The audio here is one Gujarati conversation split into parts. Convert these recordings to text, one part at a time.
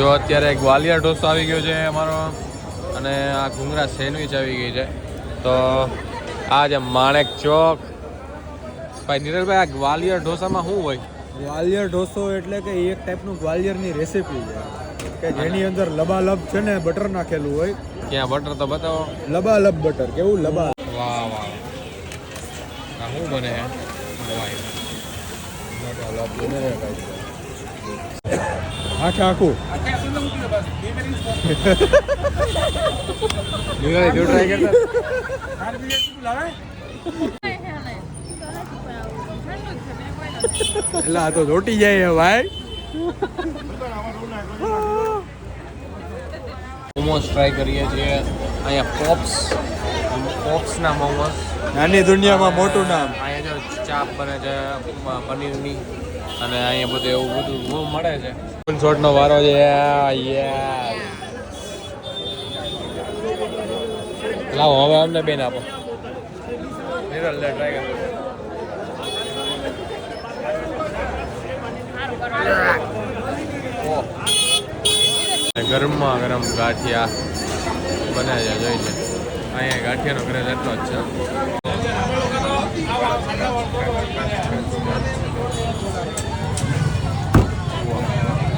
જો અત્યારે ગ્વાલિયર ઢોસો આવી ગયો છે અમારો અને આ ઘૂંગરા સેન્ડવિચ આવી ગઈ છે. તો આ જે માણેક ચોક ભાઈ નીરલભાઈ, આ ગ્વાલિયર ઢોસામાં શું હોય? ગ્વાલિયર ઢોસો એટલે કે એક ટાઈપનું ગ્વાલિયરની રેસીપી છે કે જેની અંદર લબાલબ છે ને બટર નાખેલું હોય. ક્યાં બટર તો બતાવો. લબાલબ બટર, કેવું લબા. વાહ વાહ, આ શું બને છે? આખું ટ્રાય કરતા. એટલે આ તો રોટી જાય ભાઈ. મોમોસ ટ્રાય કરીએ છીએ અહીંયા. પોપ્સના મોમોસ. નાની દુનિયામાં મોટું નામ. અહીંયા જો ચાપ બને છે પનીરની અને અહીંયા બધું એવું બધું બહુ મળે છે. શોટનો વારો છે. લાવો હવે અમને બેન આપો. નિરલ લે ટ્રાય કર. ગરમા ગરમ ગાંઠિયા બને છે, જોઈ છે. અહીંયા ગાંઠિયાનો ક્રેઝ એટલો જ છે.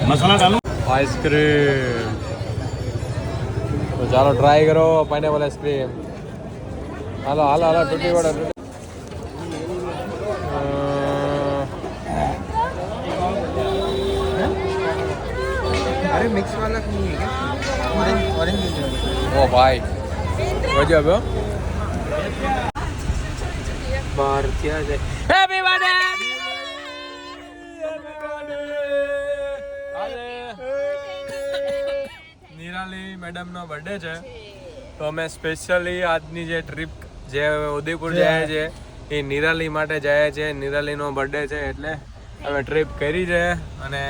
મસાલા ચાલુ. આઈસ્ક્રીમ તો ચાલો ટ્રાય કરો પાઇનેપલ આઈસ્ક્રીમ. હાલો હાલો હાલો તૂટી વડે. अरे मिक्स वाला नहीं है क्या? ऑरेंज ઓ ભાઈ ગજબ હો. બહાર ક્યાં છે? હેપી બર્થડે નિરાલી મેડમનો બર્થડે છે તો અમે સ્પેશિયલી આજની જે ટ્રીપ જે ઉદયપુર જાય છે એ નિરાલી માટે જાય છે. નિરાલીનો બર્થડે છે એટલે અમે ટ્રીપ કરી છે અને